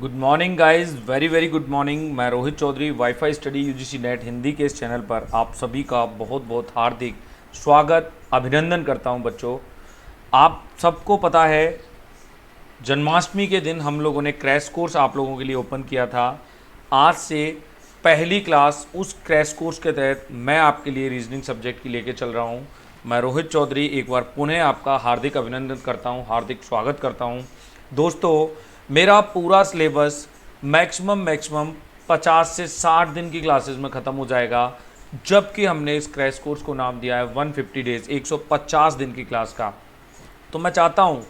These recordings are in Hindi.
Good morning guys, very very good morning. मैं Rohit Chaudhary WiFi study UGC NET Hindi के इस चैनल पर आप सभी का बहुत बहुत हार्दिक स्वागत अभिनंदन करता हूं। बच्चों, आप सबको पता है जन्माष्टमी के दिन हम लोगों ने क्रैश कोर्स आप लोगों के लिए ओपन किया था। आज से पहली क्लास उस क्रैश कोर्स के तहत मैं आपके लिए रीजनिंग सब्जेक्ट की लेके चल रहा हूं। मैं रोहित चौधरी एक बार पुनः आपका हार्दिक अभिनंदन करता हूं, हार्दिक स्वागत करता हूं। दोस्तों, मेरा पूरा सिलेबस मैक्सिमम 50 से 60 दिन की क्लासेस में ख़त्म हो जाएगा, जबकि हमने इस क्रैश कोर्स को नाम दिया है 150 डेज़, 150 दिन की क्लास का। तो मैं चाहता हूँ,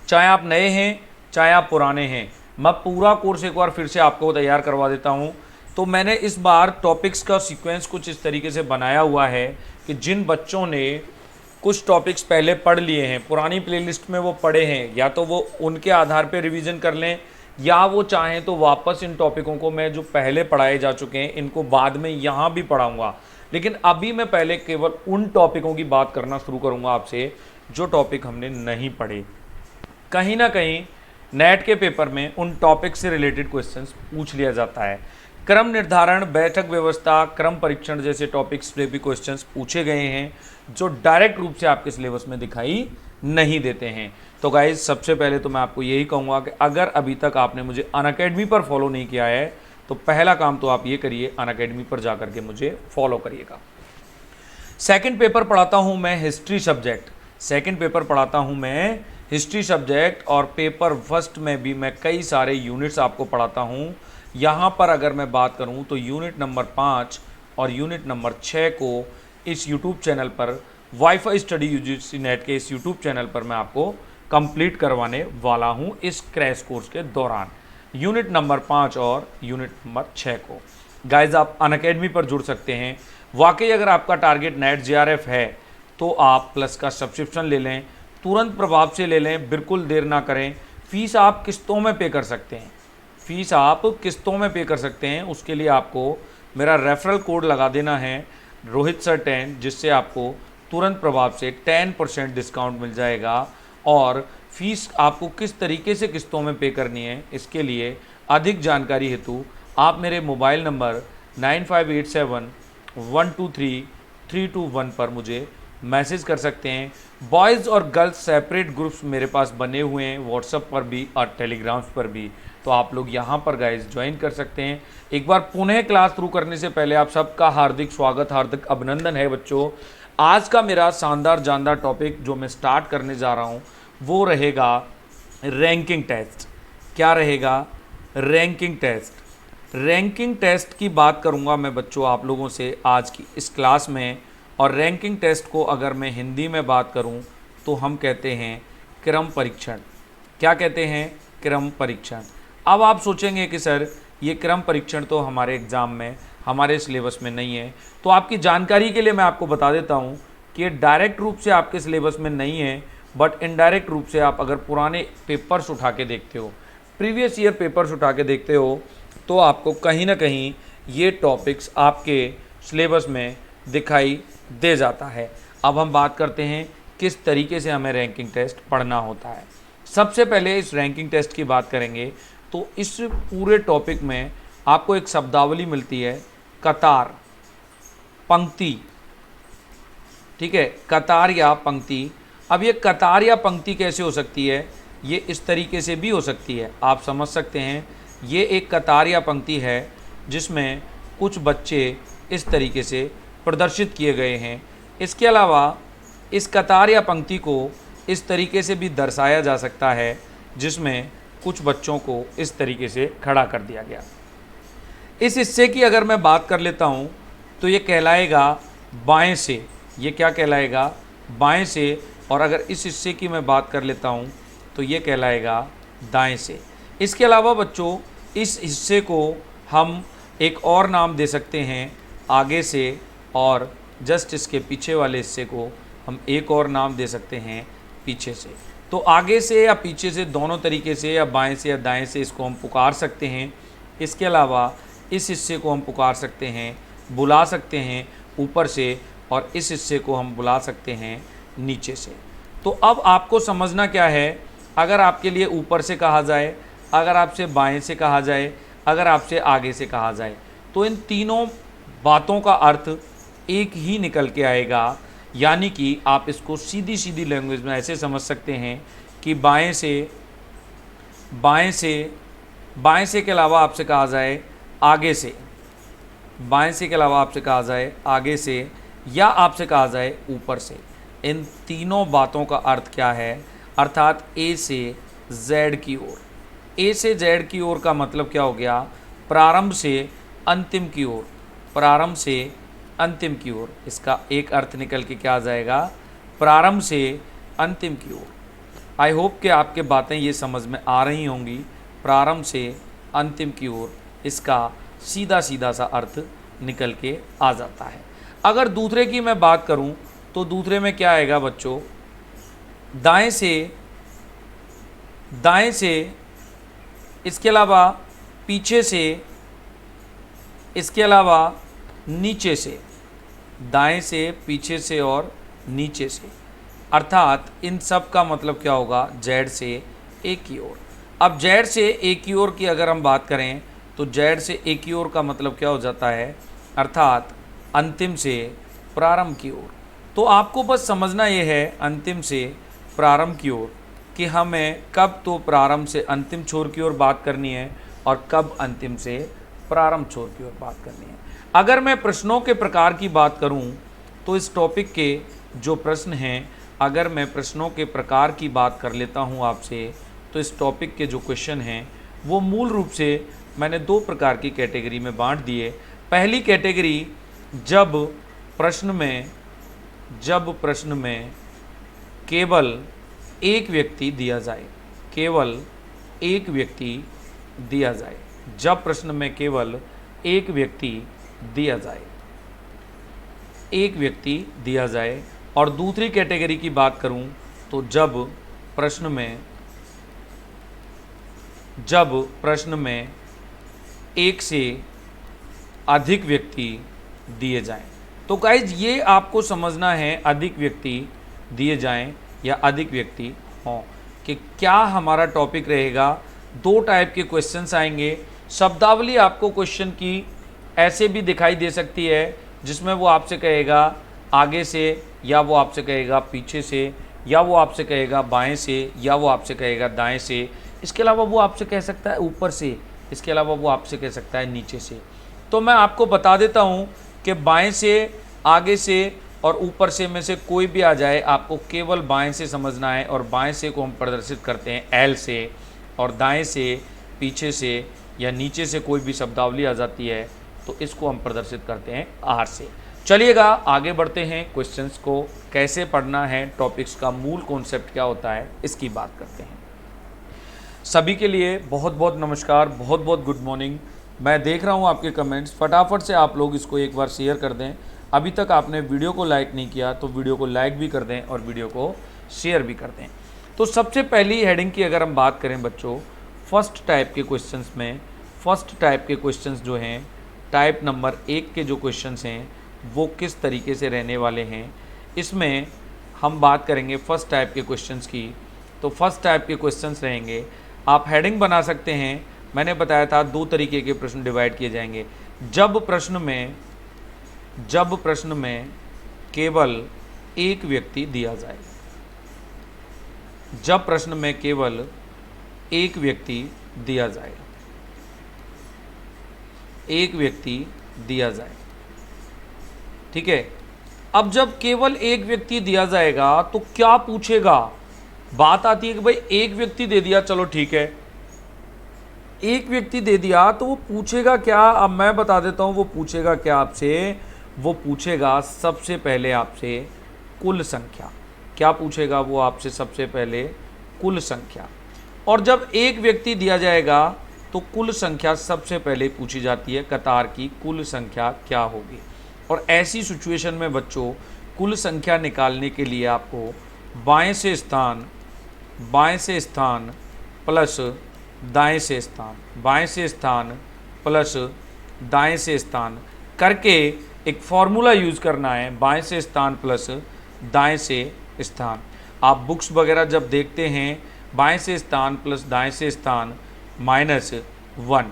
चाहे आप नए हैं चाहे आप पुराने हैं, मैं पूरा कोर्स एक बार फिर से आपको तैयार करवा देता हूँ। तो मैंने इस बार टॉपिक्स का सीक्वेंस कुछ इस तरीके से बनाया हुआ है कि जिन बच्चों ने कुछ टॉपिक्स पहले पढ़ लिए हैं, पुरानी प्लेलिस्ट में वो पढ़े हैं, या तो वो उनके आधार पर रिवीजन कर लें, या वो चाहें तो वापस इन टॉपिकों को मैं जो पहले पढ़ाए जा चुके हैं इनको बाद में यहाँ भी पढ़ाऊँगा। लेकिन अभी मैं पहले केवल उन टॉपिकों की बात करना शुरू करूँगा आपसे जो टॉपिक हमने नहीं पढ़े। कहीं ना कहीं नेट के पेपर में उन टॉपिक से रिलेटेड क्वेश्चंस पूछ लिया जाता है। क्रम निर्धारण, बैठक व्यवस्था, क्रम परीक्षण जैसे टॉपिक्स पे भी क्वेश्चंस पूछे गए हैं जो डायरेक्ट रूप से आपके सिलेबस में दिखाई नहीं देते हैं। तो गाइज, सबसे पहले तो मैं आपको यही कहूँगा कि अगर अभी तक आपने मुझे अनअकैडमी पर फॉलो नहीं किया है तो पहला काम तो आप ये करिए, अनअकैडमी पर जा करके मुझे फॉलो करिएगा। सेकेंड पेपर पढ़ाता हूँ मैं हिस्ट्री सब्जेक्ट, हिस्ट्री सब्जेक्ट, और पेपर फर्स्ट में भी मैं कई सारे यूनिट्स आपको पढ़ाता हूँ। यहाँ पर अगर मैं बात करूँ तो यूनिट नंबर 5 और यूनिट नंबर 6 को इस यूट्यूब चैनल पर, वाईफाई स्टडी यूजीसी नेट के इस यूट्यूब चैनल पर मैं आपको कंप्लीट करवाने वाला हूँ इस क्रैश कोर्स के दौरान। यूनिट नंबर 5 और यूनिट नंबर 6 को गाइज आप अनअकैडमी पर जुड़ सकते हैं। वाकई अगर आपका टारगेट नेट जेआरएफ है तो आप प्लस का सब्सक्रिप्शन ले लें, तुरंत प्रभाव से ले लें, बिल्कुल देर ना करें। फीस आप किस्तों में पे कर सकते हैं, उसके लिए आपको मेरा रेफरल कोड लगा देना है रोहित सर 10, जिससे आपको तुरंत प्रभाव से 10% डिस्काउंट मिल जाएगा। और फीस आपको किस तरीके से किस्तों में पे करनी है, इसके लिए अधिक जानकारी हेतु आप मेरे मोबाइल नंबर 9587123321 पर मुझे मैसेज कर सकते हैं। बॉयज़ और गर्ल्स सेपरेट ग्रुप्स मेरे पास बने हुए हैं, व्हाट्सएप पर भी और टेलीग्राम्स पर भी, तो आप लोग यहाँ पर गाइज ज्वाइन कर सकते हैं। एक बार पुनः क्लास शुरू करने से पहले आप सबका हार्दिक स्वागत, हार्दिक अभिनंदन है बच्चों। आज का मेरा शानदार जानदार टॉपिक जो मैं स्टार्ट करने जा रहा हूँ वो रहेगा रैंकिंग टेस्ट। क्या रहेगा? Ranking test. रैंकिंग टेस्ट की बात करूँगा मैं बच्चों आप लोगों से आज की इस क्लास में। और रैंकिंग टेस्ट को अगर मैं हिंदी में बात करूं तो हम कहते हैं क्रम परीक्षण। क्या कहते हैं? क्रम परीक्षण। अब आप सोचेंगे कि सर ये क्रम परीक्षण तो हमारे एग्ज़ाम में, हमारे सिलेबस में नहीं है। तो आपकी जानकारी के लिए मैं आपको बता देता हूं कि ये डायरेक्ट रूप से आपके सिलेबस में नहीं है, बट इनडायरेक्ट रूप से आप अगर पुराने पेपर्स उठा के देखते हो, प्रीवियस ईयर पेपर्स उठा के देखते हो, तो आपको कहीं ना कहीं ये टॉपिक्स आपके सिलेबस में दिखाई दे जाता है। अब हम बात करते हैं किस तरीके से हमें रैंकिंग टेस्ट पढ़ना होता है। सबसे पहले इस रैंकिंग टेस्ट की बात करेंगे तो इस पूरे टॉपिक में आपको एक शब्दावली मिलती है, कतार, पंक्ति। ठीक है, कतार या पंक्ति। अब ये कतार या पंक्ति कैसे हो सकती है? ये इस तरीके से भी हो सकती है, आप समझ सकते हैं। ये एक कतार या पंक्ति है जिसमें कुछ बच्चे इस तरीके से प्रदर्शित किए गए हैं। इसके अलावा इस कतार या पंक्ति को इस तरीके से भी दर्शाया जा सकता है जिसमें कुछ बच्चों को इस तरीके से खड़ा कर दिया गया। इस हिस्से की अगर मैं बात कर लेता हूँ तो ये कहलाएगा बाएं से। ये क्या कहलाएगा? बाएं से। और अगर इस हिस्से की मैं बात कर लेता हूँ तो ये कहलाएगा दाएं से। इसके अलावा बच्चों इस हिस्से को हम एक और नाम दे सकते हैं, आगे से, और जस्ट इसके पीछे वाले हिस्से को हम एक और नाम दे सकते हैं, पीछे से। तो आगे से या पीछे से, दोनों तरीके से, या बाएं से या दाएं से इसको हम पुकार सकते हैं। इसके अलावा इस हिस्से को हम पुकार सकते हैं, बुला सकते हैं ऊपर से, और इस हिस्से को हम बुला सकते हैं नीचे से। तो अब आपको समझना क्या है, अगर आपके लिए ऊपर से कहा जाए, अगर आपसे बाएं से कहा जाए, अगर आपसे आगे से कहा जाए, तो इन तीनों बातों का अर्थ एक ही निकल के आएगा। यानी कि आप इसको सीधी सीधी लैंग्वेज में ऐसे समझ सकते हैं कि बाएं से के अलावा आपसे कहा जाए आगे से, बाएं से के अलावा आपसे कहा जाए आगे से, या आपसे कहा जाए ऊपर से, इन तीनों बातों का अर्थ क्या है? अर्थात ए से जेड की ओर। ए से जेड की ओर का मतलब क्या हो गया? प्रारंभ से अंतिम की ओर, प्रारंभ से अंतिम की ओर। इसका एक अर्थ निकल के क्या आ जाएगा? प्रारंभ से अंतिम की ओर। आई होप कि आपके बातें ये समझ में आ रही होंगी। प्रारंभ से अंतिम की ओर, इसका सीधा सीधा सा अर्थ निकल के आ जाता है। अगर दूसरे की मैं बात करूं तो दूसरे में क्या आएगा बच्चों? दाएं से, इसके अलावा पीछे से, इसके अलावा नीचे से। दाएं से, पीछे से और नीचे से, अर्थात इन सब का मतलब क्या होगा? जेड से ए की ओर। अब जेड से ए की ओर की अगर हम बात करें तो जेड से ए की ओर का मतलब क्या हो जाता है? अर्थात अंतिम से प्रारंभ की ओर। तो आपको बस समझना ये है अंतिम से प्रारंभ की ओर कि हमें कब तो प्रारंभ से अंतिम छोर की ओर बात करनी है और कब अंतिम से प्रारंभ छोर की ओर बात करनी है। अगर मैं प्रश्नों के प्रकार की बात करूं तो इस टॉपिक के जो प्रश्न हैं, अगर मैं प्रश्नों के प्रकार की बात कर लेता हूं आपसे, तो इस टॉपिक के जो क्वेश्चन हैं वो मूल रूप से मैंने दो प्रकार की कैटेगरी में बांट दिए। पहली कैटेगरी, जब प्रश्न में केवल एक व्यक्ति दिया जाए, केवल एक व्यक्ति दिया जाए। जब प्रश्न में केवल एक व्यक्ति दिया जाए, एक व्यक्ति दिया जाए। और दूसरी कैटेगरी की बात करूं तो जब प्रश्न में एक से अधिक व्यक्ति दिए जाएं। तो गाइज ये आपको समझना है, अधिक व्यक्ति दिए जाएं या अधिक व्यक्ति हों, कि क्या हमारा टॉपिक रहेगा। दो टाइप के क्वेश्चंस आएंगे। शब्दावली आपको क्वेश्चन की ऐसे भी दिखाई दे सकती है जिसमें वो आपसे कहेगा आगे से, या वो आपसे कहेगा पीछे से, या वो आपसे कहेगा बाएं से, या वो आपसे कहेगा दाएं से। इसके अलावा वो आपसे कह सकता है ऊपर से, इसके अलावा वो आपसे कह सकता है नीचे से। तो मैं आपको बता देता हूँ कि बाएं से, आगे से और ऊपर से में से कोई भी आ जाए, आपको केवल बाएं से समझना है। और बाएं से को हम प्रदर्शित करते हैं एल से, और दाएं से, पीछे से या नीचे से कोई भी शब्दावली आ जाती है तो इसको हम प्रदर्शित करते हैं आर से। चलिएगा आगे बढ़ते हैं, क्वेश्चंस को कैसे पढ़ना है, टॉपिक्स का मूल कॉन्सेप्ट क्या होता है, इसकी बात करते हैं। सभी के लिए बहुत बहुत नमस्कार, बहुत बहुत गुड मॉर्निंग। मैं देख रहा हूँ आपके कमेंट्स, फटाफट से आप लोग इसको एक बार शेयर कर दें। अभी तक आपने वीडियो को लाइक नहीं किया तो वीडियो को लाइक भी कर दें और वीडियो को शेयर भी कर दें। तो सबसे पहली हेडिंग की अगर हम बात करें बच्चों, फर्स्ट टाइप के क्वेश्चंस में, फर्स्ट टाइप के क्वेश्चंस जो हैं, टाइप नंबर 1 के जो क्वेश्चंस हैं वो किस तरीके से रहने वाले हैं, इसमें हम बात करेंगे फर्स्ट टाइप के क्वेश्चंस की। तो फर्स्ट टाइप के क्वेश्चंस रहेंगे, आप हेडिंग बना सकते हैं। मैंने बताया था दो तरीके के प्रश्न डिवाइड किए जाएंगे। जब प्रश्न में केवल एक व्यक्ति दिया जाए, जब प्रश्न में केवल एक व्यक्ति दिया जाए, एक व्यक्ति दिया जाए, ठीक है। अब जब केवल एक व्यक्ति दिया जाएगा तो क्या पूछेगा? बात आती है कि भाई एक व्यक्ति दे दिया, चलो ठीक है, एक व्यक्ति दे दिया तो वो पूछेगा क्या? अब मैं बता देता हूँ वो पूछेगा क्या आपसे। वो पूछेगा सबसे पहले आपसे कुल संख्या। क्या पूछेगा वो आपसे? सबसे पहले कुल संख्या। और जब एक व्यक्ति दिया जाएगा तो कुल संख्या सबसे पहले पूछी जाती है, कतार की कुल संख्या क्या होगी। और ऐसी सिचुएशन में बच्चों कुल संख्या निकालने के लिए आपको बाएं से स्थान प्लस दाएं से स्थान, बाएं से स्थान प्लस दाएं से स्थान करके एक फॉर्मूला यूज़ करना है, बाएं से स्थान प्लस दाएं से स्थान। आप बुक्स वगैरह जब देखते हैं बाएं से स्थान प्लस दाएं से स्थान, माइनस 1,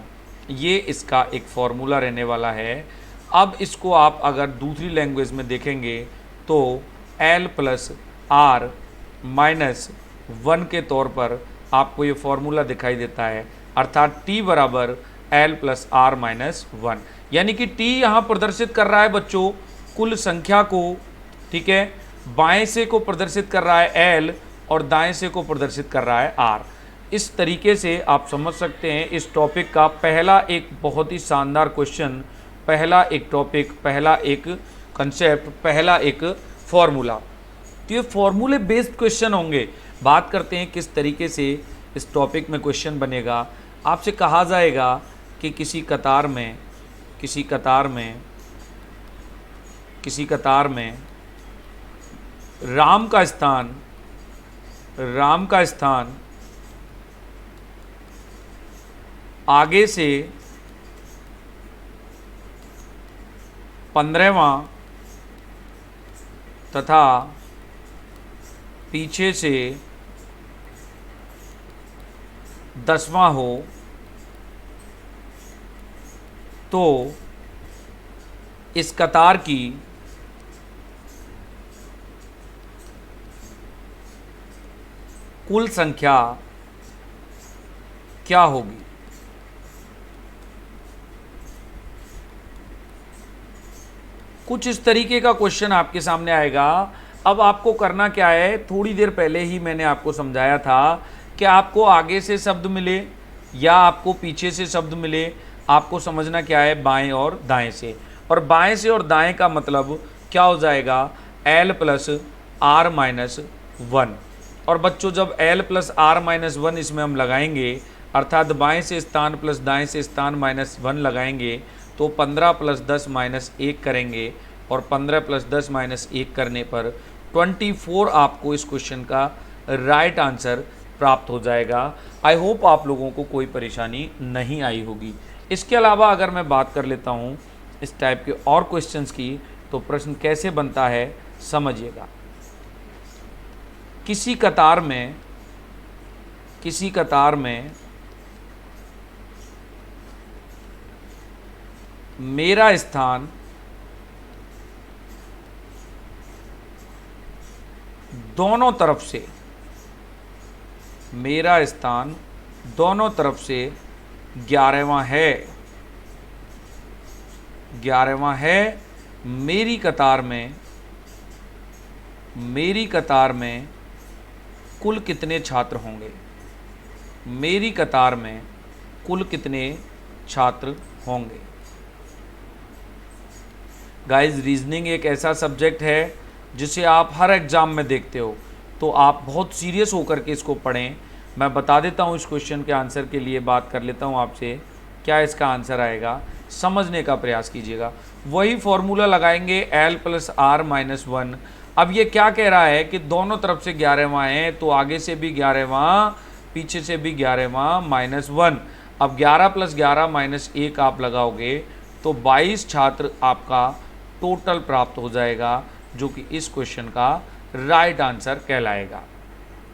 ये इसका एक फॉर्मूला रहने वाला है। अब इसको आप अगर दूसरी लैंग्वेज में देखेंगे तो L प्लस आर माइनस 1 के तौर पर आपको ये फॉर्मूला दिखाई देता है, अर्थात T बराबर L प्लस आर माइनस 1, यानी कि T यहाँ प्रदर्शित कर रहा है बच्चों कुल संख्या को, ठीक है, बाएं से को प्रदर्शित कर रहा है L और दाएं से को प्रदर्शित कर रहा है R। इस तरीके से आप समझ सकते हैं इस टॉपिक का पहला एक बहुत ही शानदार क्वेश्चन, पहला एक टॉपिक, पहला एक कंसेप्ट, पहला एक फॉर्मूला। तो ये फॉर्मूले बेस्ड क्वेश्चन होंगे। बात करते हैं किस तरीके से इस टॉपिक में क्वेश्चन बनेगा। आपसे कहा जाएगा कि किसी कतार में राम का स्थान आगे से 15वां तथा पीछे से 10वां हो तो इस कतार की कुल संख्या क्या होगी। कुछ इस तरीके का क्वेश्चन आपके सामने आएगा। अब आपको करना क्या है, थोड़ी देर पहले ही मैंने आपको समझाया था कि आपको आगे से शब्द मिले या आपको पीछे से शब्द मिले, आपको समझना क्या है, बाएं और दाएं से। और बाएं से और दाएं का मतलब क्या हो जाएगा, L प्लस आर माइनस 1। और बच्चों जब L प्लस आर माइनस 1 इसमें हम लगाएंगे, अर्थात बाएं से स्थान प्लस दाएं से स्थान माइनस 1 लगाएंगे तो 15 प्लस 10 माइनस 1 करेंगे और 15 प्लस 10 माइनस 1 करने पर 24 आपको इस क्वेश्चन का राइट आंसर प्राप्त हो जाएगा। आई होप आप लोगों को कोई परेशानी नहीं आई होगी। इसके अलावा अगर मैं बात कर लेता हूँ इस टाइप के और क्वेश्चंस की, तो प्रश्न कैसे बनता है समझिएगा। किसी कतार में मेरा स्थान दोनों तरफ से 11वां है। मेरी कतार में कुल कितने छात्र होंगे। गाइस, रीजनिंग एक ऐसा सब्जेक्ट है जिसे आप हर एग्ज़ाम में देखते हो, तो आप बहुत सीरियस होकर के इसको पढ़ें। मैं बता देता हूँ इस क्वेश्चन के आंसर के लिए, बात कर लेता हूँ आपसे क्या इसका आंसर आएगा, समझने का प्रयास कीजिएगा। वही फॉर्मूला लगाएंगे L प्लस आर माइनस 1। अब ये क्या कह रहा है कि दोनों तरफ से 11वां है, तो आगे से भी 11वां, पीछे से भी 11वां माइनस 1। अब 11 प्लस 11 माइनस 1 आप लगाओगे तो 22 छात्र आपका टोटल प्राप्त हो जाएगा, जो कि इस क्वेश्चन का राइट आंसर कहलाएगा।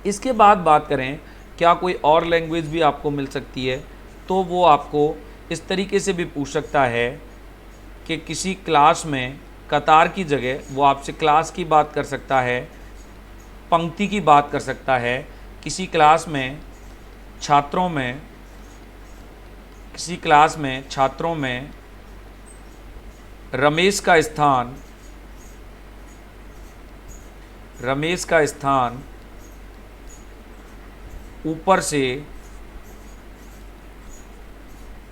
इसके बाद बात करें क्या कोई और लैंग्वेज भी आपको मिल सकती है, तो वो आपको इस तरीके से भी पूछ सकता है कि किसी क्लास में कतार की जगह वो आपसे क्लास की बात कर सकता है, पंक्ति की बात कर सकता है। किसी क्लास में छात्रों में रमेश का स्थान ऊपर से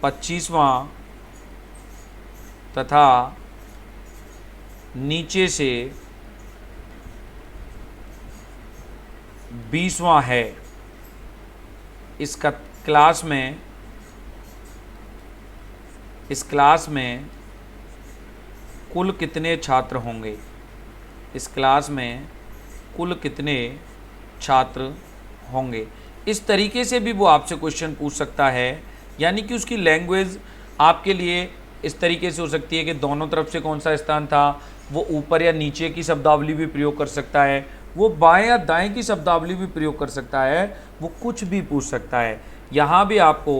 25वां तथा नीचे से 20वां है। इस क्लास में कुल कितने छात्र होंगे। इस तरीके से भी वो आपसे क्वेश्चन पूछ सकता है, यानी कि उसकी लैंग्वेज आपके लिए इस तरीके से हो सकती है कि दोनों तरफ से कौन सा स्थान था, वो ऊपर या नीचे की शब्दावली भी प्रयोग कर सकता है, वो बाएं या दाएं की शब्दावली भी प्रयोग कर सकता है, वो कुछ भी पूछ सकता है। यहाँ भी आपको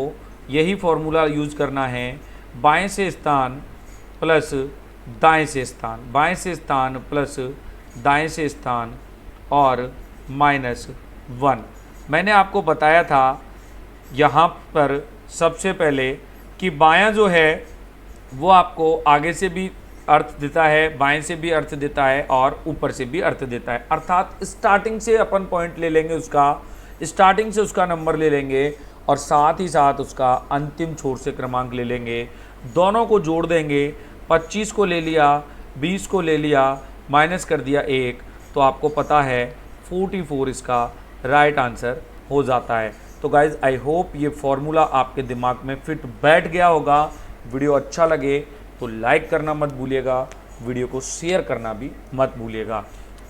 यही फॉर्मूला यूज़ करना है, बाएं से स्थान प्लस दाएं से स्थान, बाएं से स्थान प्लस दाएं से स्थान और -1। मैंने आपको बताया था यहाँ पर सबसे पहले कि बायां जो है वो आपको आगे से भी अर्थ देता है, बाएं से भी अर्थ देता है और ऊपर से भी अर्थ देता है। अर्थात स्टार्टिंग से अपन पॉइंट ले लेंगे उसका, स्टार्टिंग से उसका नंबर ले लेंगे और साथ ही साथ उसका अंतिम छोर से क्रमांक ले लेंगे, दोनों को जोड़ देंगे। 25 को ले लिया, 20 को ले लिया, माइनस कर दिया 1, तो आपको पता है 44 इसका राइट आंसर हो जाता है। तो गाइज़ आई होप ये फॉर्मूला आपके दिमाग में फिट बैठ गया होगा। वीडियो अच्छा लगे तो लाइक करना मत भूलिएगा, वीडियो को शेयर करना भी मत भूलिएगा।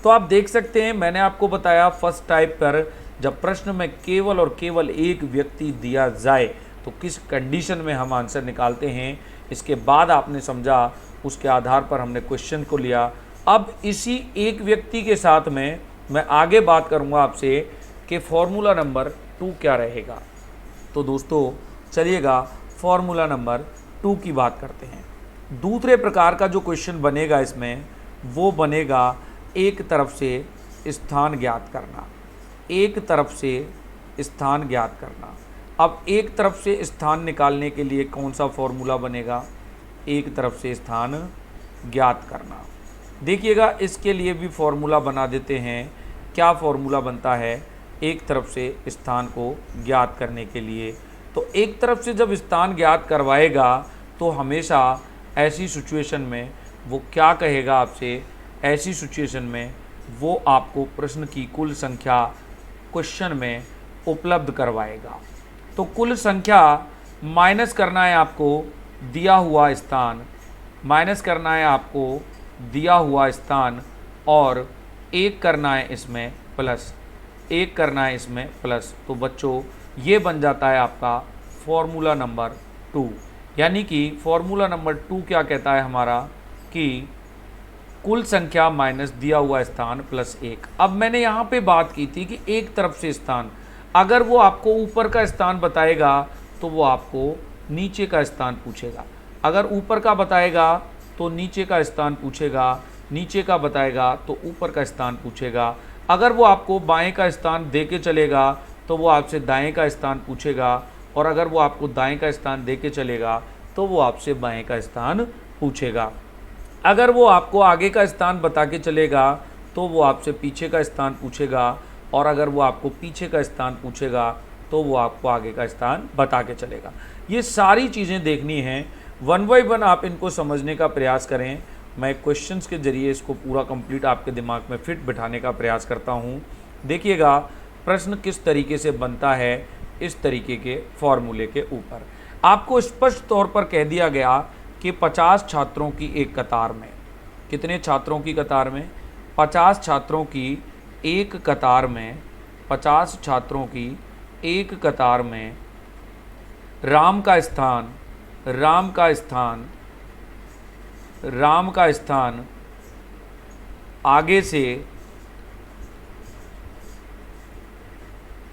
तो आप देख सकते हैं मैंने आपको बताया फर्स्ट टाइप पर जब प्रश्न में केवल और केवल एक व्यक्ति दिया जाए तो किस कंडीशन में हम आंसर निकालते हैं। इसके बाद आपने समझा, उसके आधार पर हमने क्वेश्चन को लिया। अब इसी एक व्यक्ति के साथ में मैं आगे बात करूंगा आपसे कि फॉर्मूला नंबर 2 क्या रहेगा। तो दोस्तों चलिएगा फॉर्मूला नंबर 2 की बात करते हैं। दूसरे प्रकार का जो क्वेश्चन बनेगा इसमें वो बनेगा एक तरफ से स्थान ज्ञात करना, एक तरफ से स्थान ज्ञात करना। अब एक तरफ से स्थान निकालने के लिए कौन सा फॉर्मूला बनेगा, एक तरफ से स्थान ज्ञात करना। देखिएगा इसके लिए भी फॉर्मूला बना देते हैं। क्या फॉर्मूला बनता है एक तरफ से स्थान को ज्ञात करने के लिए? तो एक तरफ से जब स्थान ज्ञात करवाएगा तो हमेशा ऐसी सिचुएशन में वो क्या कहेगा आपसे, ऐसी सिचुएशन में वो आपको प्रश्न की कुल संख्या क्वेश्चन में उपलब्ध करवाएगा। तो कुल संख्या माइनस करना है आपको दिया हुआ स्थान, माइनस करना है आपको दिया हुआ स्थान और एक करना है इसमें प्लस, एक करना है इसमें प्लस। तो बच्चों ये बन जाता है आपका फॉर्मूला नंबर 2। यानी कि फॉर्मूला नंबर 2 क्या कहता है हमारा कि कुल संख्या माइनस दिया हुआ स्थान प्लस 1। अब मैंने यहाँ पे बात की थी कि एक तरफ से स्थान, अगर वो आपको ऊपर का स्थान बताएगा तो वो आपको नीचे का स्थान पूछेगा, अगर ऊपर का बताएगा तो नीचे का स्थान पूछेगा, नीचे का बताएगा तो ऊपर का स्थान पूछेगा। अगर वो आपको बाएं का स्थान दे के चलेगा तो वो आपसे दाएं का स्थान पूछेगा, और अगर वो आपको दाएं का स्थान दे के चलेगा तो वो आपसे बाएं का स्थान पूछेगा। अगर वो आपको आगे का स्थान बता के चलेगा तो वो आपसे पीछे का स्थान पूछेगा, और अगर वो आपको पीछे का स्थान पूछेगा तो वो आपको आगे का स्थान बता के चलेगा। ये सारी चीज़ें देखनी हैं, 1 बाय 1 आप इनको समझने का प्रयास करें। मैं क्वेश्चंस के ज़रिए इसको पूरा कंप्लीट आपके दिमाग में फिट बिठाने का प्रयास करता हूँ। देखिएगा प्रश्न किस तरीके से बनता है, इस तरीके के फॉर्मूले के ऊपर आपको स्पष्ट तौर पर कह दिया गया कि 50 छात्रों की एक कतार में, कितने छात्रों की कतार में, 50 छात्रों की एक कतार में, 50 छात्रों की एक कतार में राम का स्थान, राम का स्थान, राम का स्थान आगे से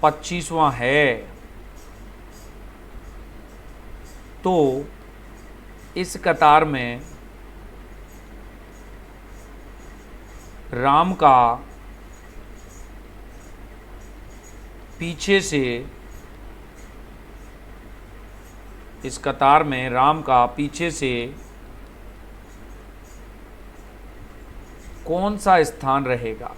25वां है। तो इस कतार में राम का पीछे से, इस कतार में राम का पीछे से कौन सा स्थान रहेगा?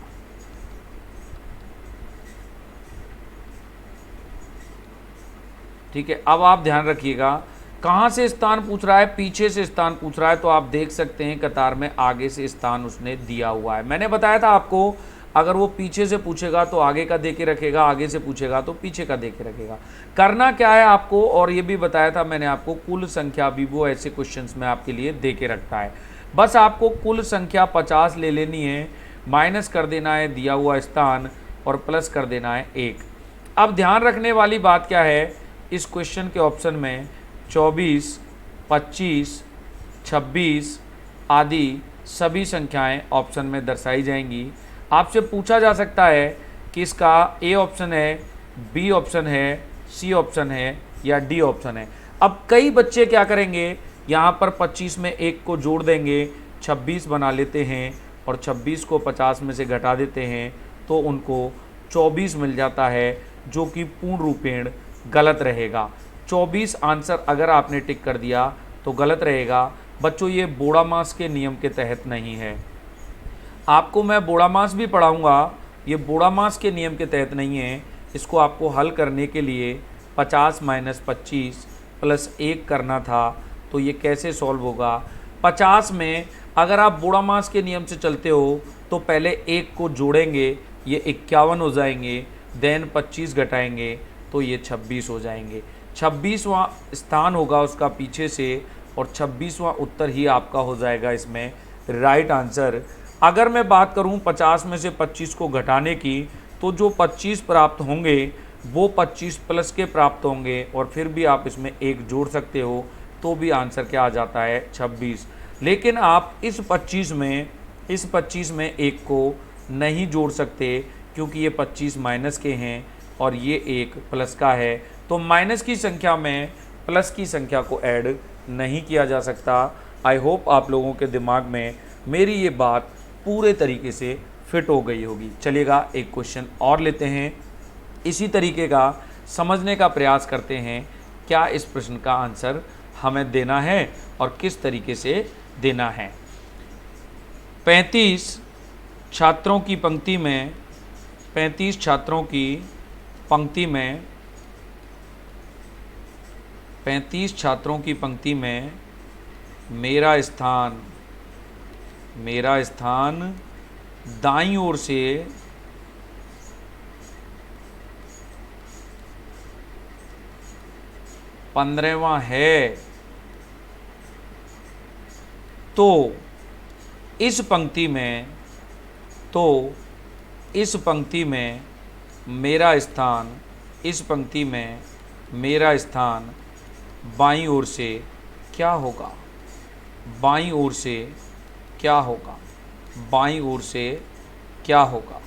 ठीक है, अब आप ध्यान रखिएगा कहाँ से स्थान पूछ रहा है, पीछे से स्थान पूछ रहा है। तो आप देख सकते हैं कतार में आगे से स्थान उसने दिया हुआ है। मैंने बताया था आपको अगर वो पीछे से पूछेगा तो आगे का दे के रखेगा, आगे से पूछेगा तो पीछे का दे के रखेगा। करना क्या है आपको, और ये भी बताया था मैंने आपको, कुल संख्या भी वो ऐसे क्वेश्चंस में आपके लिए दे के रखता है। बस आपको कुल संख्या 50 ले लेनी है, माइनस कर देना है दिया हुआ स्थान और प्लस कर देना है 1। अब ध्यान रखने वाली बात क्या है, इस क्वेश्चन के ऑप्शन में 24, 25, 26 आदि सभी संख्याएं ऑप्शन में दर्शाई जाएंगी। आपसे पूछा जा सकता है कि इसका ए ऑप्शन है, बी ऑप्शन है, सी ऑप्शन है या डी ऑप्शन है। अब कई बच्चे क्या करेंगे, यहाँ पर 25 में 1 को जोड़ देंगे, 26 बना लेते हैं और 26 को 50 में से घटा देते हैं तो उनको 24 मिल जाता है, जो कि पूर्ण रूपेण गलत रहेगा। 24 आंसर अगर आपने टिक कर दिया तो गलत रहेगा। बच्चों ये बोड़ामास के नियम के तहत नहीं है। आपको मैं बोड़ामास भी पढ़ाऊँगा, ये बोड़ामास के नियम के तहत नहीं है। इसको आपको हल करने के लिए 50 - 25 + 1 करना था, तो ये कैसे सॉल्व होगा। 50 में अगर आप बोड़ामास के नियम से चलते हो तो पहले 1 को जोड़ेंगे, ये 51 हो जाएंगे, देन 25 घटाएंगे तो ये 26 हो जाएंगे। 26वां स्थान होगा उसका पीछे से और 26वां उत्तर ही आपका हो जाएगा इसमें राइट आंसर। अगर मैं बात करूं 50 में से 25 को घटाने की, तो जो 25 प्राप्त होंगे वो 25 प्लस के प्राप्त होंगे और फिर भी आप इसमें 1 जोड़ सकते हो तो भी आंसर क्या आ जाता है 26। लेकिन आप इस 25 में 1 को नहीं जोड़ सकते क्योंकि ये 25 माइनस के हैं और ये 1 प्लस का है, तो माइनस की संख्या में प्लस की संख्या को ऐड नहीं किया जा सकता। आई होप आप लोगों के दिमाग में मेरी ये बात पूरे तरीके से फिट हो गई होगी। चलिएगा एक क्वेश्चन और लेते हैं, इसी तरीके का समझने का प्रयास करते हैं क्या इस प्रश्न का आंसर हमें देना है और किस तरीके से देना है। 35 छात्रों की पंक्ति में 35 छात्रों की पंक्ति में 35 छात्रों की पंक्ति में मेरा स्थान दाईं ओर से 15वां है, तो इस पंक्ति में मेरा स्थान बाईं ओर से क्या होगा, बाईं ओर से क्या होगा, बाईं ओर से क्या होगा।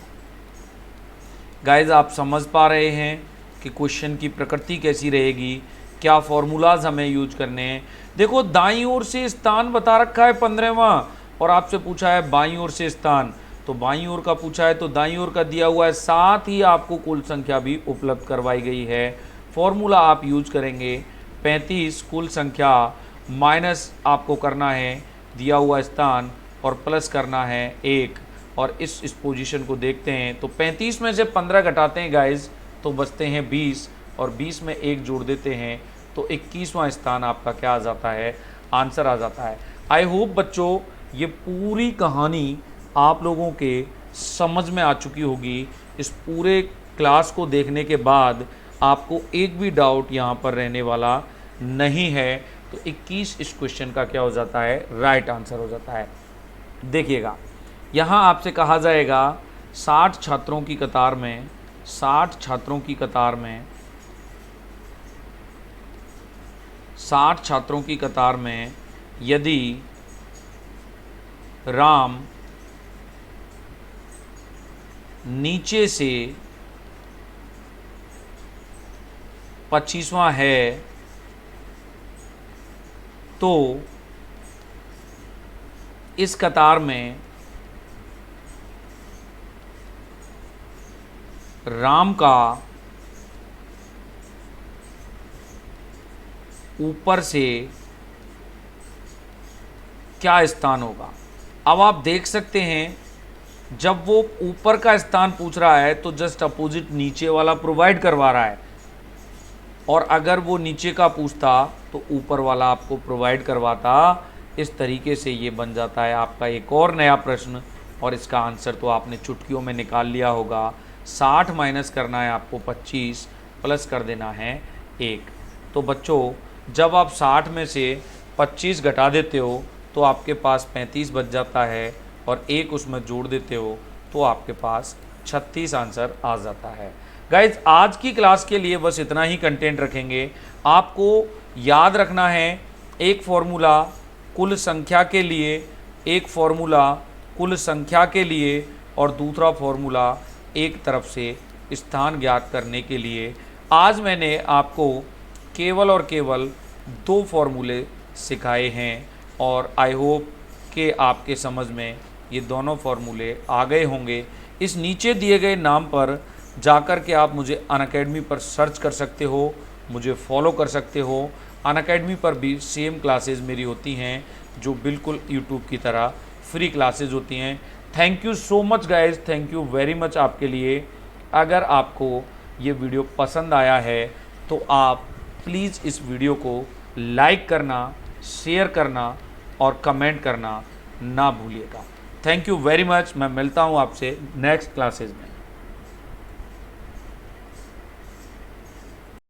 गाइज आप समझ पा रहे हैं कि क्वेश्चन की प्रकृति कैसी रहेगी, क्या फॉर्मूलाज हमें यूज करने हैं। देखो दाईं ओर से स्थान बता रखा है 15वां और आपसे पूछा है बाईं ओर से स्थान, तो बाईं ओर का पूछा है तो दाईं ओर का दिया हुआ है, साथ ही आपको कुल संख्या भी उपलब्ध करवाई गई है। फॉर्मूला आप यूज करेंगे 35 कुल संख्या माइनस आपको करना है दिया हुआ स्थान और प्लस करना है 1, और इस पोजीशन को देखते हैं तो 35 में से 15 घटाते हैं गाइज तो बचते हैं 20 और 20 में 1 जोड़ देते हैं तो 21वां स्थान आपका क्या आ जाता है, आंसर आ जाता है। आई होप बच्चों ये पूरी कहानी आप लोगों के समझ में आ चुकी होगी। इस पूरे क्लास को देखने के बाद आपको एक भी डाउट यहाँ पर रहने वाला नहीं है, तो 21 इस क्वेश्चन का क्या हो जाता है, राइट आंसर हो जाता है। देखिएगा यहाँ आपसे कहा जाएगा 60 छात्रों की कतार में 60 छात्रों की कतार में 60 छात्रों की कतार में यदि राम नीचे से 25वां है तो इस कतार में राम का ऊपर से क्या स्थान होगा। अब आप देख सकते हैं जब वो ऊपर का स्थान पूछ रहा है तो जस्ट अपोजिट नीचे वाला प्रोवाइड करवा रहा है, और अगर वो नीचे का पूछता तो ऊपर वाला आपको प्रोवाइड करवाता। इस तरीके से ये बन जाता है आपका एक और नया प्रश्न, और इसका आंसर तो आपने चुटकियों में निकाल लिया होगा। 60 माइनस करना है आपको 25, प्लस कर देना है 1। तो बच्चों जब आप 60 में से 25 घटा देते हो तो आपके पास 35 बच जाता है, और 1 उसमें जोड़ देते हो तो आपके पास 36 आंसर आ जाता है। गाइज आज की क्लास के लिए बस इतना ही कंटेंट रखेंगे। आपको याद रखना है एक फॉर्मूला कुल संख्या के लिए, एक फॉर्मूला कुल संख्या के लिए और दूसरा फॉर्मूला एक तरफ से स्थान ज्ञात करने के लिए। आज मैंने आपको केवल और केवल 2 फॉर्मूले सिखाए हैं और आई होप कि आपके समझ में ये दोनों फार्मूले आ गए होंगे। इस नीचे दिए गए नाम पर जाकर के आप मुझे अनअकैडमी पर सर्च कर सकते हो, मुझे फॉलो कर सकते हो। अनअकैडमी पर भी सेम क्लासेस मेरी होती हैं जो बिल्कुल यूट्यूब की तरह फ्री क्लासेस होती हैं। Thank you so much guys, thank you very much आपके लिए। अगर आपको ये वीडियो पसंद आया है तो आप प्लीज़ इस वीडियो को लाइक करना, शेयर करना और कमेंट करना ना भूलिएगा। Thank you very much. मैं मिलता हूँ आपसे नेक्स्ट क्लासेस में।